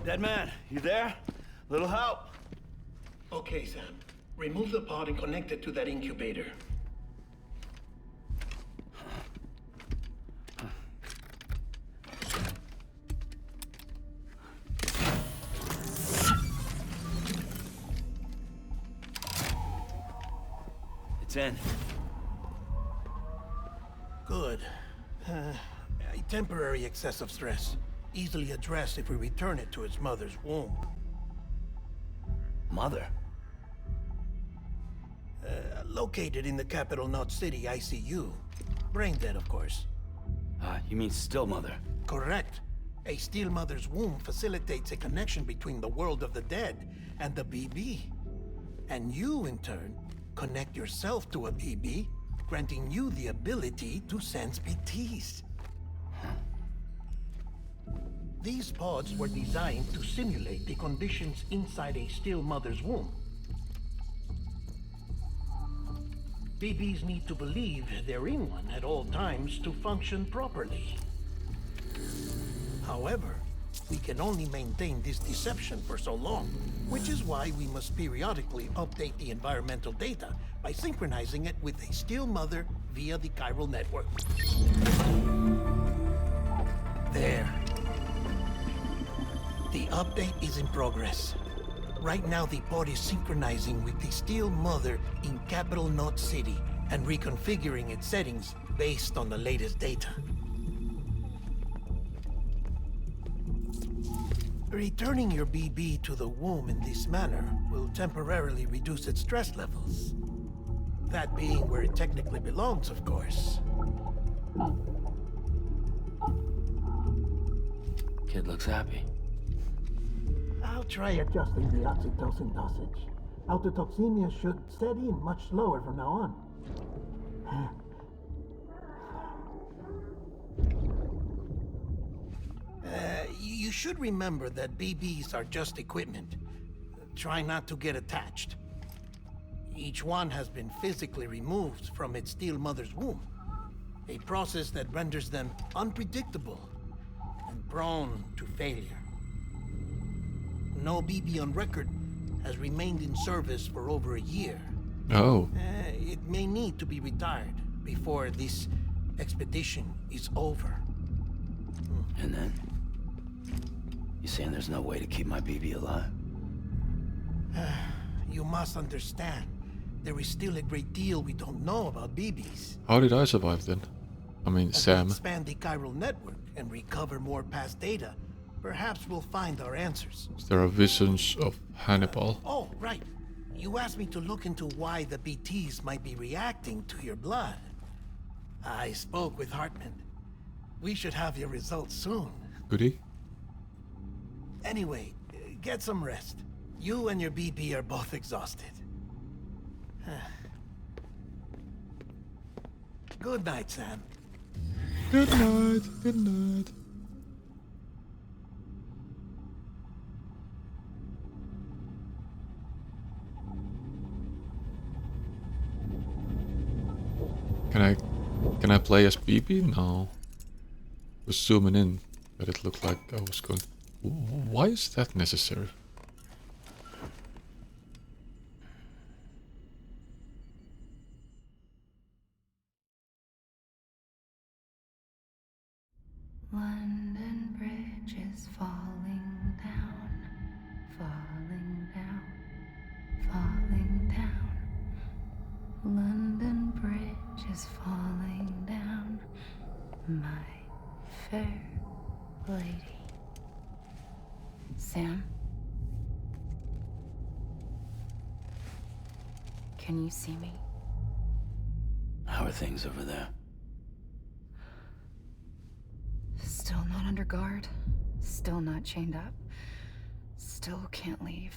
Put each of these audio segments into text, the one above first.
Dead man, you there? Little help? Okay, Sam. Remove the pod and connect it to that incubator. It's in. Good. A temporary excessive stress. Easily addressed if we return it to its mother's womb. Mother? Located in the capital Knot City ICU. Brain dead, of course. You mean still mother? Correct. A still mother's womb facilitates a connection between the world of the dead and the BB. And you, in turn, connect yourself to a BB, granting you the ability to sense BTs. These pods were designed to simulate the conditions inside a still mother's womb. BBs need to believe they're in one at all times to function properly. However, we can only maintain this deception for so long, which is why we must periodically update the environmental data by synchronizing it with a still mother via the chiral network. There. The update is in progress. Right now, the pod is synchronizing with the still mother in capital Knot City and reconfiguring its settings based on the latest data. Returning your BB to the womb in this manner will temporarily reduce its stress levels. That being where it technically belongs, of course. Kid looks happy. I'll try adjusting the oxytocin dosage. Autotoxemia should steady in much slower from now on. You should remember that BBs are just equipment. Try not to get attached. Each one has been physically removed from its still mother's womb. A process that renders them unpredictable and prone to failure. No BB on record has remained in service for over a year. Oh. It may need to be retired before this expedition is over. And then? You saying there's no way to keep my BB alive? You must understand, there is still a great deal we don't know about BBs. How did I survive then? I mean, As we Sam. expand the chiral network and recover more past data, perhaps we'll find our answers. There are visions of Hannibal. Oh, right. You asked me to look into why the BTs might be reacting to your blood. I spoke with Hartman. We should have your results soon. Goody. Anyway, get some rest. You and your BB are both exhausted. Good night, Sam. Good night. Good night. Can I play as BB? No. Was zooming in, but it looked like I was going. Why is that necessary? London Bridge is falling down, falling down, falling down. London Bridge is falling down, my fair lady. Sam? Can you see me? How are things over there? Still not under guard, still not chained up, still can't leave.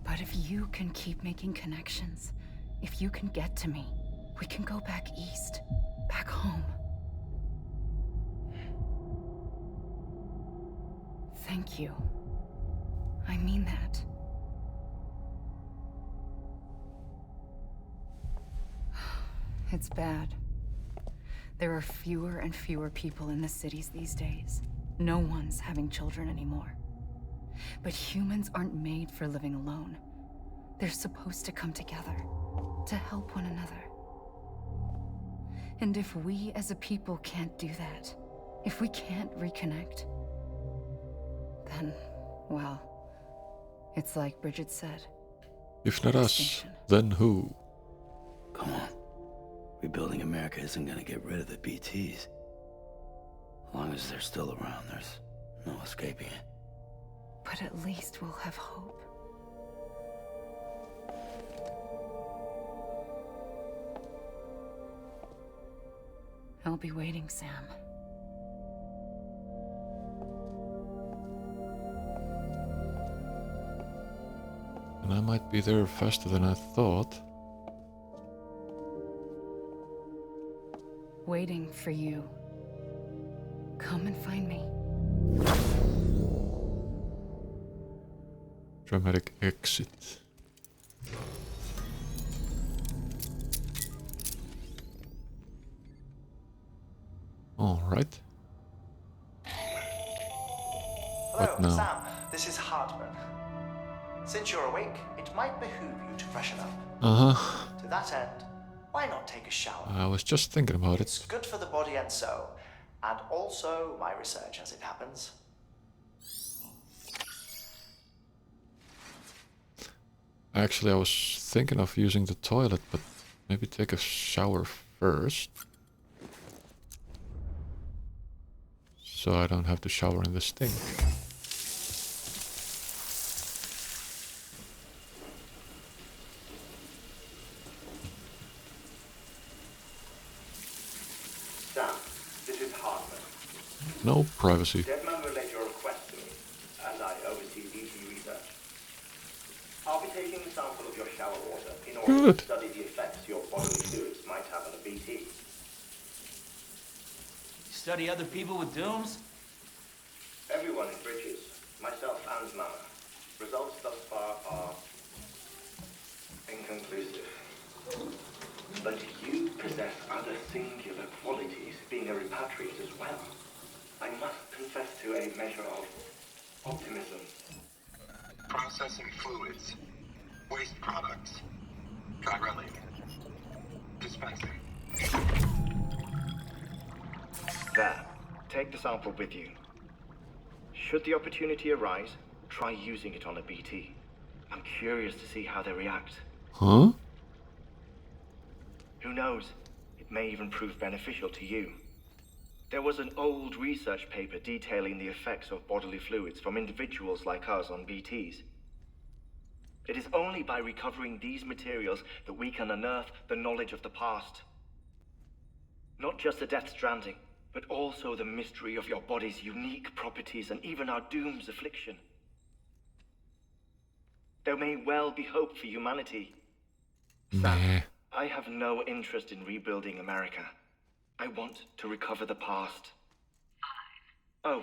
But if you can keep making connections, if you can get to me, we can go back east, back home. Thank you. I mean that. It's bad. There are fewer and fewer people in the cities these days. No one's having children anymore. But humans aren't made for living alone. They're supposed to come together, to help one another. And if we as a people can't do that, if we can't reconnect, then, well, it's like Bridget said. If not us, Extinction. then who? Come on. Rebuilding America isn't gonna get rid of the BTs. As long as they're still around, there's no escaping it. But at least we'll have hope. I'll be waiting, Sam. And I might be there faster than I thought. Waiting for you. Come and find me. Dramatic exit. All right. What Hello, now? Sam. This is Hartman. Since you're awake, it might behoove you to freshen up. Uh-huh. To that end, why not take a shower? I was just thinking about It's it. good for the body and soul, and also my research as it happens. Actually, I was thinking of using the toilet, but maybe take a shower first. So I don't have to shower in this thing. Sam, this is Hartman. No privacy. Deadman relayed your request to me, as I oversee BT research. I'll be taking a sample of your shower water in order Good. to study the effects your bodily fluids might have on a BT. Study other people with dooms? Everyone in Bridges, myself and Mama. Results thus far are inconclusive. But you possess other singular qualities, being a repatriate as well. I must confess to a measure of optimism. Processing fluids. Waste products. Chirelli. Dispensing. There. Take the sample with you. Should the opportunity arise, try using it on a BT. I'm curious to see how they react. Huh? Who knows? It may even prove beneficial to you. There was an old research paper detailing the effects of bodily fluids from individuals like us on BTs. It is only by recovering these materials that we can unearth the knowledge of the past. Not just the Death Stranding, but also the mystery of your body's unique properties and even our doom's affliction. There may well be hope for humanity. Nah. I have no interest in rebuilding America. I want to recover the past. Oh,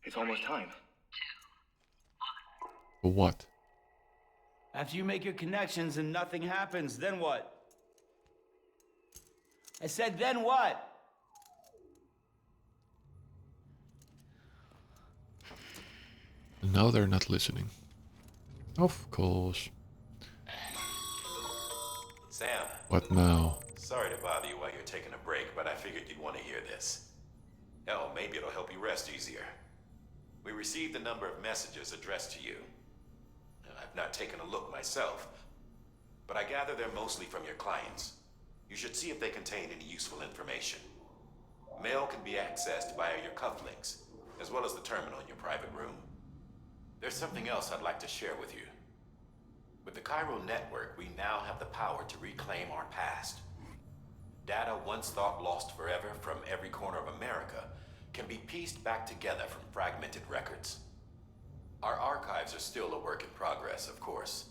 it's almost time. For what? After you make your connections and nothing happens, then what? I said, then what? And now they're not listening. Of course. Sam, What now? sorry to bother you while you're taking a break, but I figured you'd want to hear this. Hell, maybe it'll help you rest easier. We received a number of messages addressed to you. I've not taken a look myself, but I gather they're mostly from your clients. You should see if they contain any useful information. Mail can be accessed via your cufflinks, as well as the terminal in your private room. There's something else I'd like to share with you. With the Chiral network, we now have the power to reclaim our past. Data once thought lost forever from every corner of America can be pieced back together from fragmented records. Our archives are still a work in progress, of course.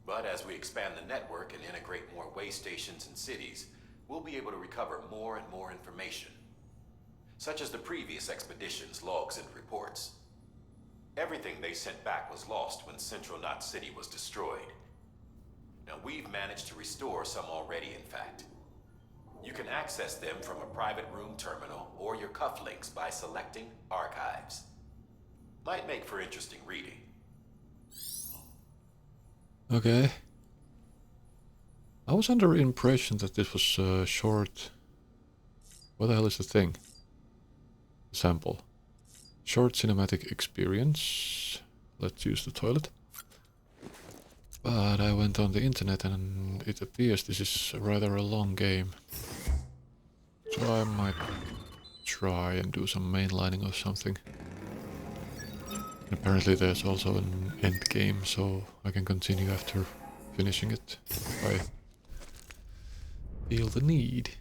But as we expand the network and integrate more way stations and cities, we'll be able to recover more and more information, such as the previous expedition's logs and reports. Everything they sent back was lost when Central Knot City was destroyed. Now we've managed to restore some already, in fact. You can access them from a private room terminal or your cufflinks by selecting Archives. Might make for interesting reading. Okay. I was under the impression that this was a short... What the hell is the thing? Sample. Short cinematic experience. Let's use the toilet. But I went on the internet and it appears this is rather a long game. So I might try and do some mainlining or something. And apparently there's also an end game, so I can continue after finishing it if I feel the need.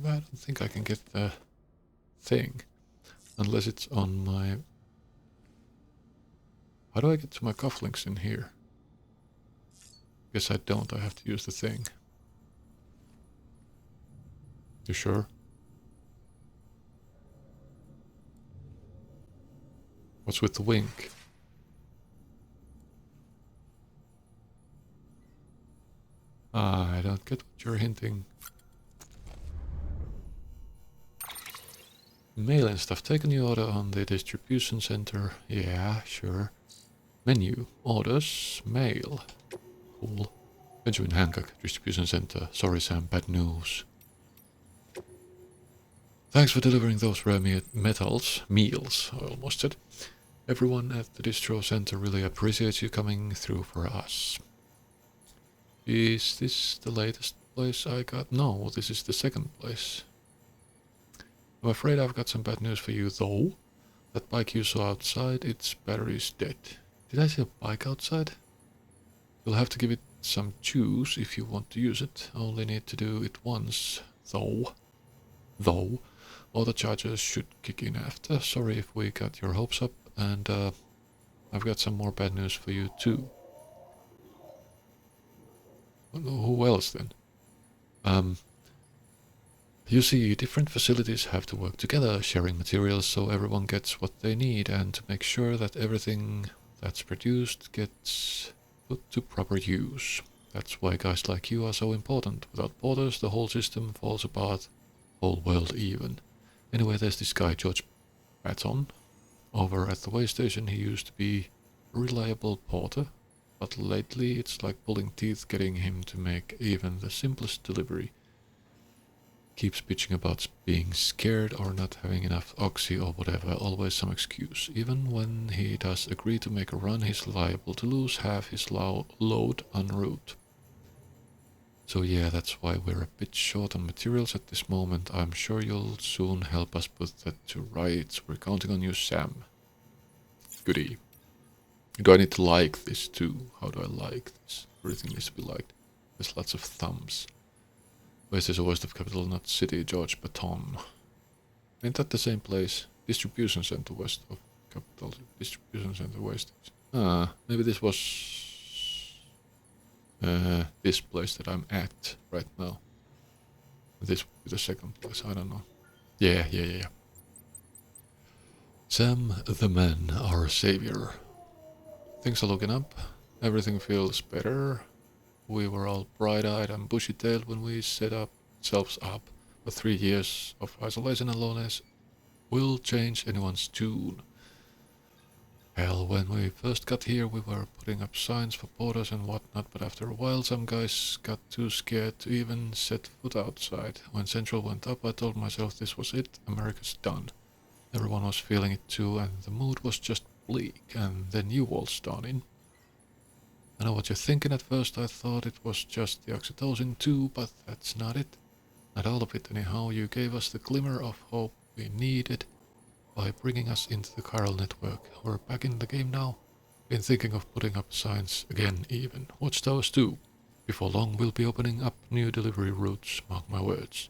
I don't think I can get the thing unless it's on my... How do I get to my cufflinks in here? Guess I don't, I have to use the thing. You sure? What's with the wink? I don't get what you're hinting. Mail and stuff. Take a new order on the distribution center. Yeah, sure. Menu. Orders. Mail. Cool. Benjamin Hancock, distribution center. Sorry Sam, bad news. Thanks for delivering those rare metals. Meals, I almost said. Everyone at the distro center really appreciates you coming through for us. Is this the latest place I got? No, this is the second place. I'm afraid I've got some bad news for you though. That bike you saw outside, its battery's dead. Did I see a bike outside? You'll have to give it some juice if you want to use it. Only need to do it once, though. All the charges should kick in after. Sorry if we got your hopes up, and I've got some more bad news for you too. Who else then? You see, different facilities have to work together, sharing materials so everyone gets what they need, and to make sure that everything that's produced gets put to proper use. That's why guys like you are so important. Without borders, the whole system falls apart, whole world even. Anyway, there's this guy, George Patton. Over at the way station, he used to be a reliable porter, but lately it's like pulling teeth getting him to make even the simplest delivery. Keeps bitching about being scared or not having enough oxy or whatever, always some excuse. Even when he does agree to make a run, he's liable to lose half his load en route. So yeah, that's why we're a bit short on materials at this moment. I'm sure you'll soon help us put that to rights. We're counting on you, Sam. Goodie. Do I need to like this too? How do I like this? Everything needs to be liked. There's lots of thumbs. West is a west of capital, not city, George Baton. Ain't that the same place? Distribution center west of capital, distribution center west. Ah, maybe this was this place that I'm at right now. This would be the second place, I don't know. Yeah. Sam the man, our savior. Things are looking up. Everything feels better. We were all bright-eyed and bushy-tailed when we set ourselves up, but 3 years of isolation and loneliness will change anyone's tune. Hell, when we first got here we were putting up signs for borders and whatnot, but after a while some guys got too scared to even set foot outside. When Central went up I told myself this was it, America's done. Everyone was feeling it too, and the mood was just bleak, and then you all started. I know what you're thinking. At first I thought it was just the oxytocin too, but that's not it. Not all of it anyhow. You gave us the glimmer of hope we needed by bringing us into the chiral network. We're back in the game now. Been thinking of putting up signs again even. Watchtowers too. Before long we'll be opening up new delivery routes, mark my words.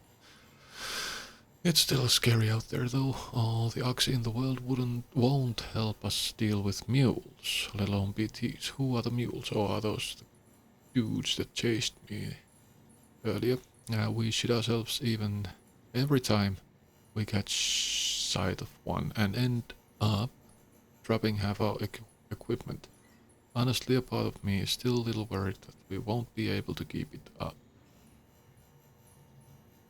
It's still scary out there though. All the oxy in the world won't help us deal with mules, let alone BTs. Who are the mules? Or are those the dudes that chased me earlier? We shit ourselves even every time we catch sight of one and end up dropping half our equipment. Honestly, a part of me is still a little worried that we won't be able to keep it up.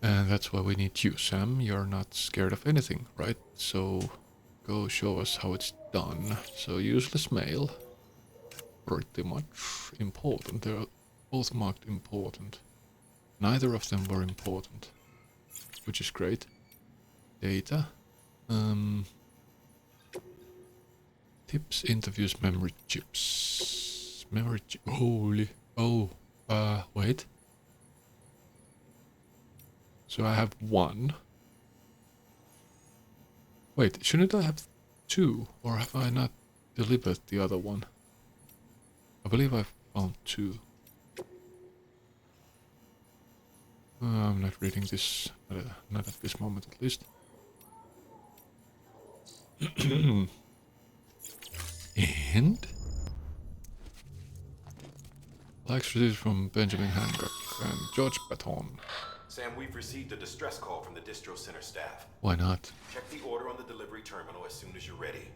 And that's why we need you, Sam. You're not scared of anything, right? So go show us how it's done. So useless mail. Pretty much important. They're both marked important. Neither of them were important, which is great. Data. Tips, interviews, memory chips. Memory chip. Holy. Oh. Wait. So I have one. Wait, shouldn't I have two? Or have I not delivered the other one? I believe I found two. I'm not reading this. Not at this moment, at least. And likes received from Benjamin Hancock and George Baton. Sam, we've received a distress call from the distro center staff. Why not? Check the order on the delivery terminal as soon as you're ready.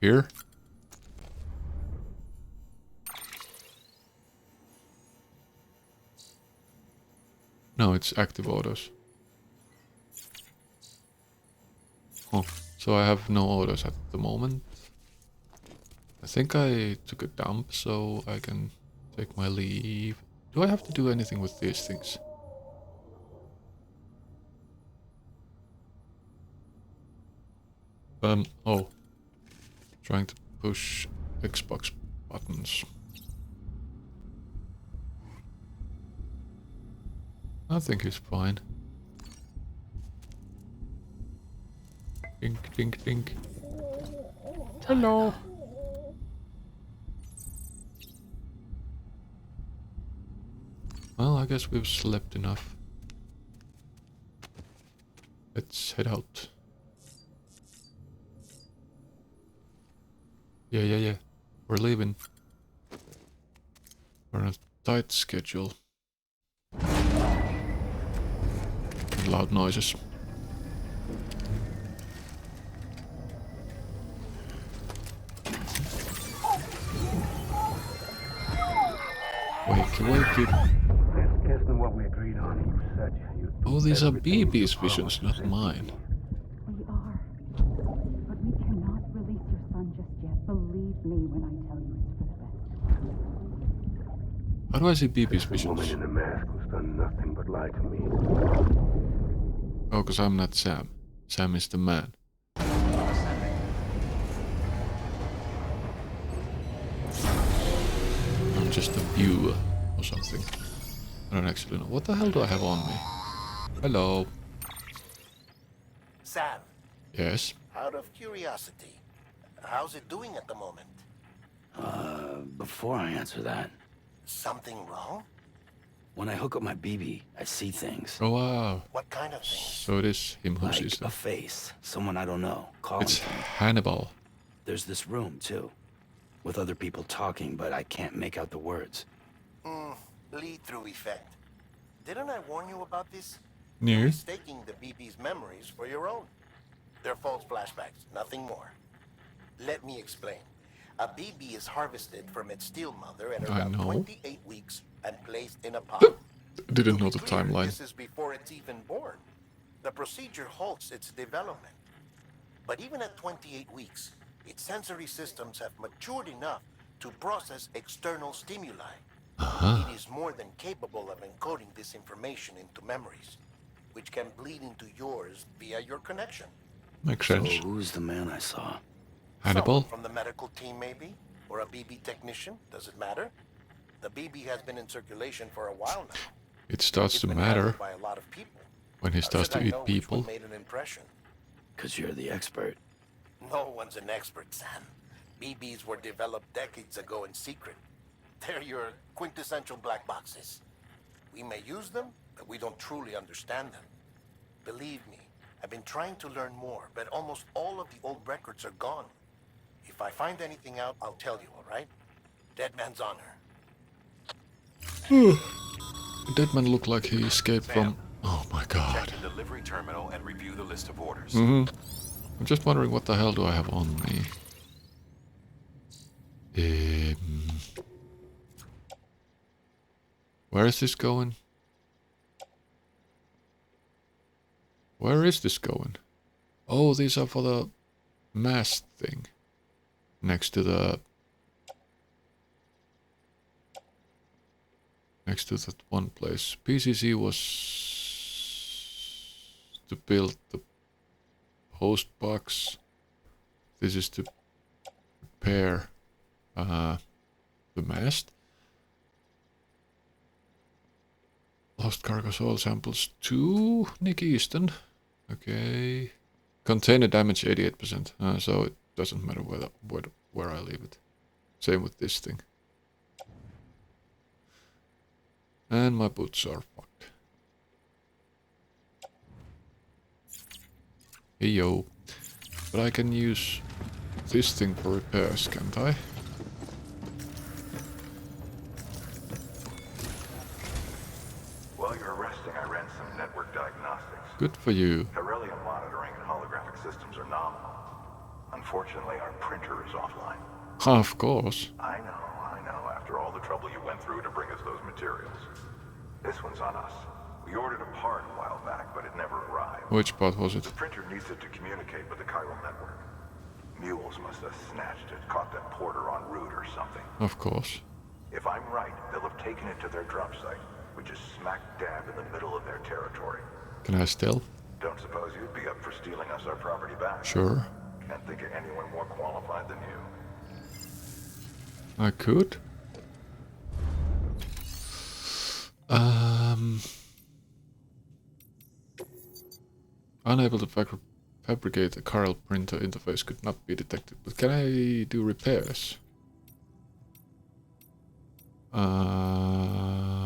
Here? No, it's active orders. Oh, so I have no orders at the moment. I think I took a dump, so I can take my leave. Do I have to do anything with these things? Oh. Trying to push Xbox buttons. I think he's fine. Dink, dink, dink. Hello. Well, I guess we've slept enough. Let's head out. Yeah. We're leaving. We're on a tight schedule. And loud noises. Wakey. Isn't what we agreed on. You said you. Oh, these are BB's visions, not mine. We are. But we cannot release your son just yet. Believe me when I tell you it's for the best. How do I see BB's The visions? woman in the mask who's done nothing but lie to me. Oh, because I'm not Sam. Sam is the man. I'm just a viewer or something. I don't actually know. What the hell do I have on me? Hello. Sam, Yes. out of curiosity, how's it doing at the moment? Before I answer that, Something wrong? when I hook up my BB, I see things. Oh wow. What kind of thing? So it is him who Like sees a them. face, someone I don't know, calling It's to me. Hannibal. There's this room, too, with other people talking, but I can't make out the words. Lead-through effect. Didn't I warn you about this? No. Mistaking the BB's memories for your own. They're false flashbacks, nothing more. Let me explain. A BB is harvested from its steel mother at I around know. 28 weeks and placed in a pod. Didn't To know be the clear, timeline. This is before it's even born. The procedure halts its development. But even at 28 weeks, its sensory systems have matured enough to process external stimuli. It is more than capable of encoding this information into memories, which can bleed into yours via your connection. Makes So sense. who's the man I saw? Hannibal? Someone from the medical team, maybe? Or a BB technician? Does it matter? The BB has been in circulation for a while now. It starts It's to been matter handled by a lot of people. when he How starts should to I eat know which people. one made an impression? Because you're the expert. No one's an expert, Sam. BBs were developed decades ago in secret. They're your quintessential black boxes. We may use them, but we don't truly understand them. Believe me, I've been trying to learn more, but almost all of the old records are gone. If I find anything out, I'll tell you, all right? Dead man's honor. The dead man looked like he escaped from... Oh my Check god. the delivery terminal and review the list of orders. I'm just wondering what the hell do I have on me. Where is this going? Where is this going? Oh, these are for the mast thing. Next to the... Next to that one place. PCC was to build the post box. This is to repair the mast. Lost cargo soil samples to Nick Easton. Okay. Container damage 88%. So it doesn't matter where I leave it. Same with this thing. And my boots are fucked. Hey yo. But I can use this thing for repairs, can't I? While you're resting, I ran some network diagnostics. Good for you. Beryllium monitoring and holographic systems are nominal. Unfortunately, our printer is offline. Of course. I know. After all the trouble you went through to bring us those materials. This one's on us. We ordered a part a while back, but it never arrived. Which part was it? The printer needs it to communicate with the chiral network. Mules must have snatched it, caught that porter en route or something. Of course. If I'm right, they'll have taken it to their drop site, which is smack dab in the middle of their territory. Can I stealth? Don't suppose you'd be up for stealing us our property back? Sure. Can't think of anyone more qualified than you. I could. Unable to fabricate a chiral printer interface could not be detected. But can I do repairs?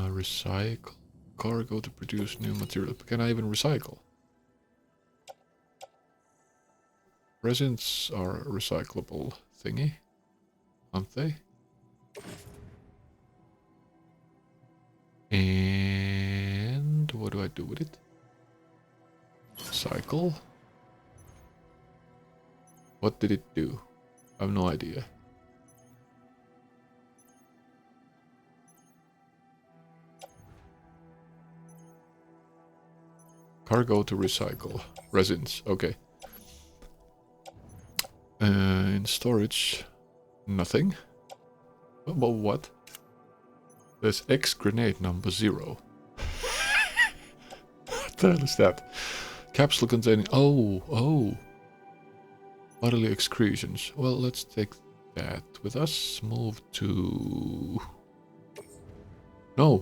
Recycle cargo to produce new material. Can I even recycle? Resins are a recyclable thingy, aren't they? And what do I do with it? Cycle? What did it do? I have no idea. Cargo to recycle. Resins, okay. In storage, nothing. Well, what? There's X grenade number 0. What the hell is that? Capsule containing... Oh. Bodily excretions. Well, let's take that with us. Move to... No.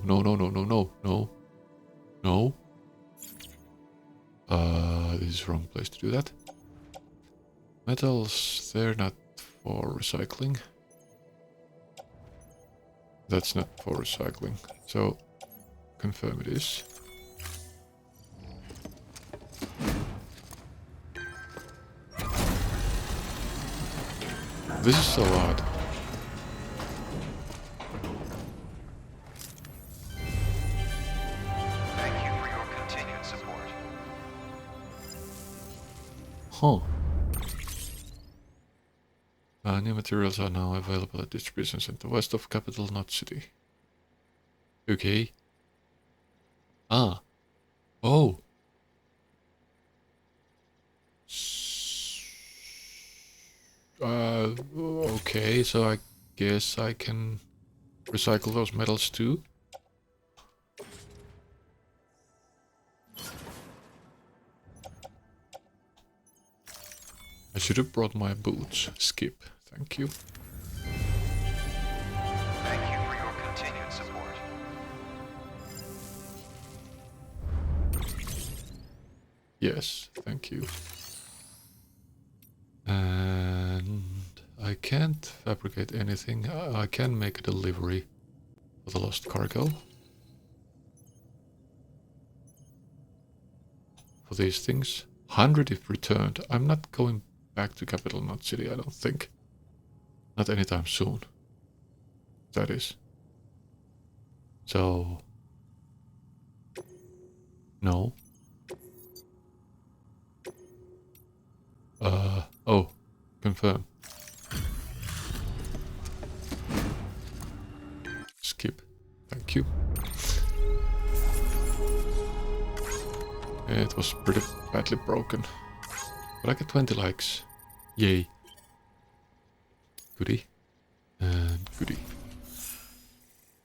This is the wrong place to do that. Metals, they're not for recycling. That's not for recycling. So, confirm it is. This is so odd. Thank you for your continued support. Huh. New materials are now available at distribution center west of capital Knot City. Okay. Ah. Oh. Okay, so I guess I can recycle those metals too. I should have brought my boots. Skip. Thank you. Thank you for your continued support. Yes, thank you. And I can't fabricate anything. I can make a delivery for the lost cargo. For these things. 100 if returned. I'm not going back to capital Knot City, I don't think. Not anytime soon. That is. So... No. Oh. Confirm. Skip. Thank you. It was pretty badly broken. But I get 20 likes. Yay. Goodie. And goodie.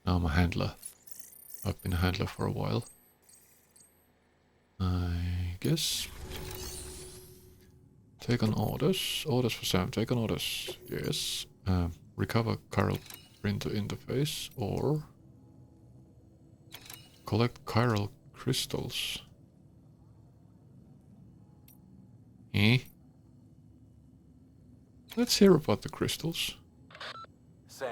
Now I'm a handler. I've been a handler for a while. I guess. Take on orders. Orders for Sam. Take on orders. Yes. Recover chiral printer interface or collect chiral crystals. Eh? Let's hear about the crystals. Sam.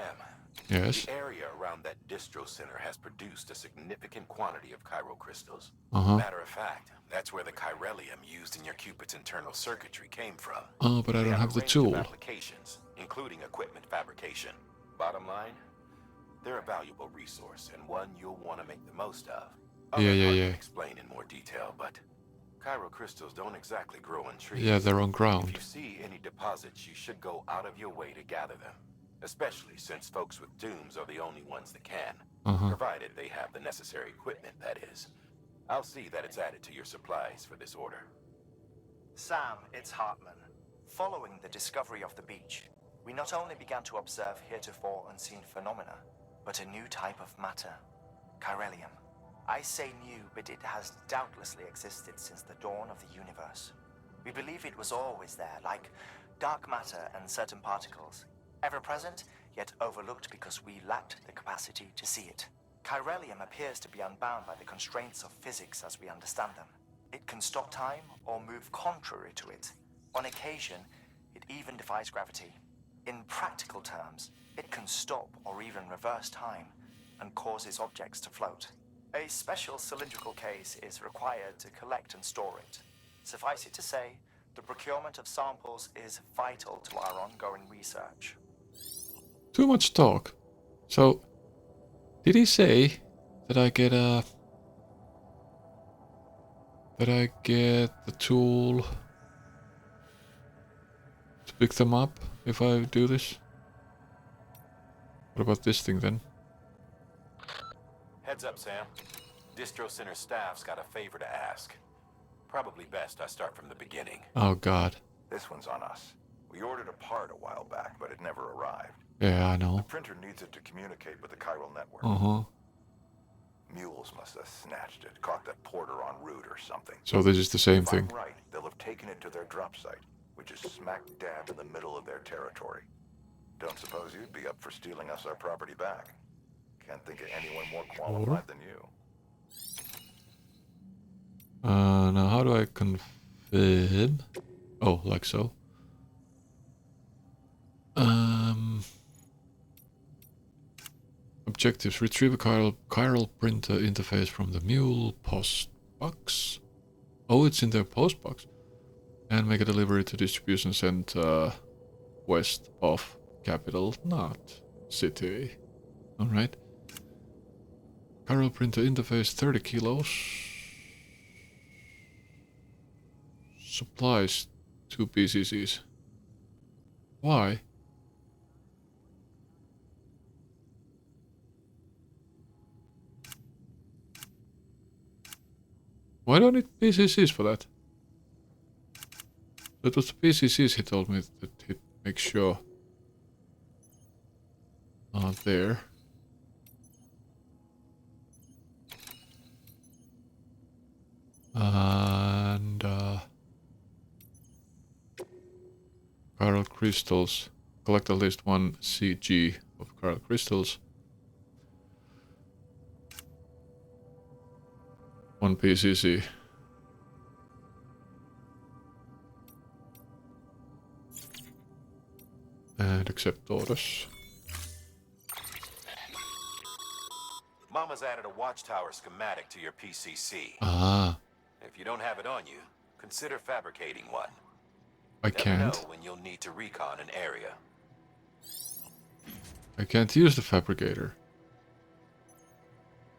Yes. The area around that distro center has produced a significant quantity of chiral crystals. Uh-huh. Matter of fact, that's where the chiralium used in your Cupid's internal circuitry came from. Oh, but I don't have the tool. Applications, including equipment fabrication. Bottom line, they're a valuable resource and one you'll want to make the most of. Yeah. Explain in more detail, but chiral crystals don't exactly grow on trees. Yeah, they're on ground. If you see any deposits, you should go out of your way to gather them. Especially since folks with dooms are the only ones that can. Provided they have the necessary equipment, that is. I'll see that it's added to your supplies for this order. Sam, it's Hartman. Following the discovery of the beach, we not only began to observe heretofore unseen phenomena, but a new type of matter, chiralium. I say new, but it has doubtlessly existed since the dawn of the universe. We believe it was always there, like dark matter and certain particles. Ever present, yet overlooked because we lacked the capacity to see it. Chiralium appears to be unbound by the constraints of physics as we understand them. It can stop time or move contrary to it. On occasion, it even defies gravity. In practical terms, it can stop or even reverse time and causes objects to float. A special cylindrical case is required to collect and store it. Suffice it to say, the procurement of samples is vital to our ongoing research. Too much talk. So, did he say that I get the tool to pick them up if I do this? What about this thing then? Heads up, Sam. Distro Center staff's got a favor to ask. Probably best I start from the beginning. Oh god. This one's on us. We ordered a part a while back, but it never arrived. Yeah, I know. The printer needs it to communicate with the chiral network. Mules must have snatched it, caught that porter en route or something. So this is the same If thing. I'm right, they'll have taken it to their drop site, which is smack dab in the middle of their territory. Don't suppose you'd be up for stealing us our property back. Can't think of anyone more qualified than you. Now how do I confirm? Oh, like so. Objectives: retrieve a chiral printer interface from the mule post box. Oh, it's in their post box. And make a delivery to distribution center west of capital, not city. Alright. Chiral printer interface, 30 kilos. Supplies, 2 PCCs. Why? Why don't it PCCs for that? That was the PCCs he told me that he'd make sure are there. And chiral crystals. Collect at least 1 CG of chiral crystals. 1 PCC. And accept orders. Mama's added a watchtower schematic to your PCC. Ah. If you don't have it on you, consider fabricating one. I can't. Never know when you'll need to recon an area. I can't use the fabricator.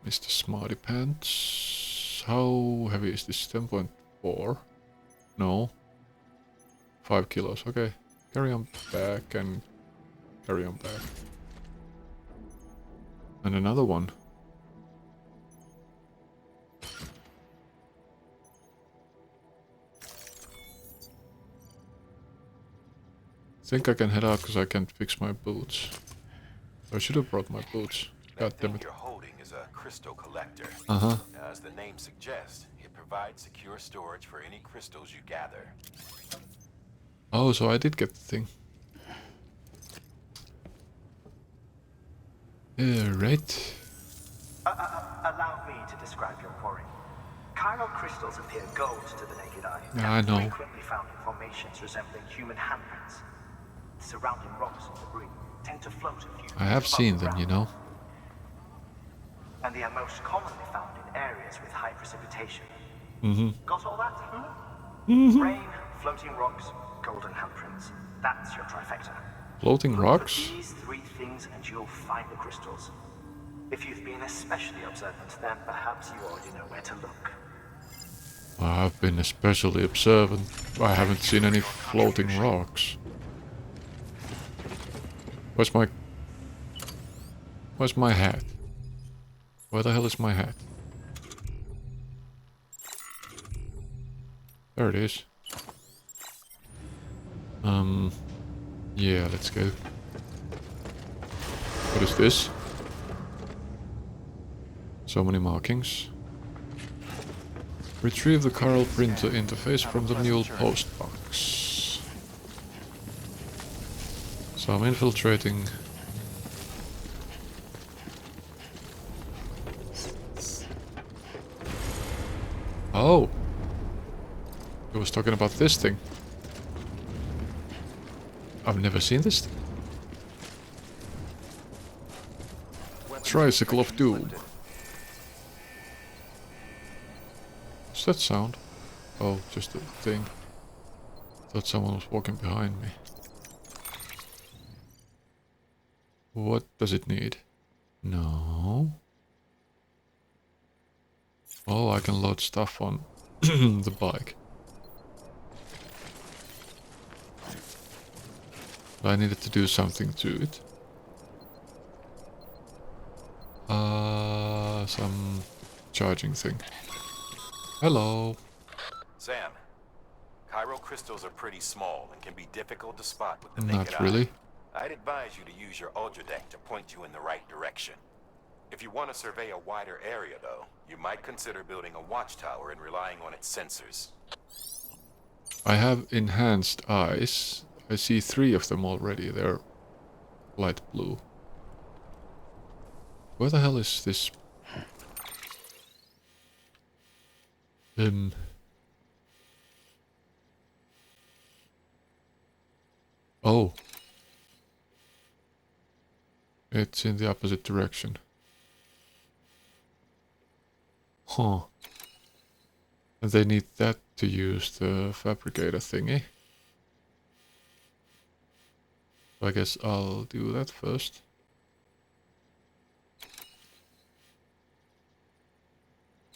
Mr. Smarty Pants. How heavy is this? 10.4? No. 5 kilos. Okay. Carry on back and carry on back. And another one. think I can head out because I can't fix my boots. I should have brought my boots. God That damn thing it. you're holding is a crystal collector. Uh-huh. As the name suggests, it provides secure storage for any crystals you gather. Oh, so I did get the thing. Right. Allow me to describe your quarry. Chiral crystals appear gold to the naked eye. Yeah, I know. Frequently found in formations resembling human handprints. Surrounding rocks and debris tend to float a few I have above seen the them, ground. you know. And they are most commonly found in areas with high precipitation. Mm-hmm. Got all that? Rain, floating rocks, golden handprints. That's your trifecta. Floating Look rocks? for these three things and you'll find the crystals. If you've been especially observant, then perhaps you already know where to look. I've been especially observant. I haven't seen any floating rocks. Where's my hat? Where the hell is my hat? There it is. Yeah, let's go. What is this? So many markings. Retrieve the chiral printer interface from the mule postbox. So I'm infiltrating. Oh! I was talking about this thing. I've never seen this thing. Tricycle of Doom. What's that sound? Oh, just a thing. Thought someone was walking behind me. What does it need? No. Oh, I can load stuff on the bike. I needed to do something to it. Some charging thing. Hello. Sam, chiral crystals are pretty small and can be difficult to spot with the naked Not eye. really. I'd advise you to use your ultradeck to point you in the right direction. If you want to survey a wider area, though, you might consider building a watchtower and relying on its sensors. I have enhanced eyes. I see 3 of them already. They're light blue. Where the hell is this? Oh. It's in the opposite direction. Huh. And they need that to use the fabricator thingy. I guess I'll do that first.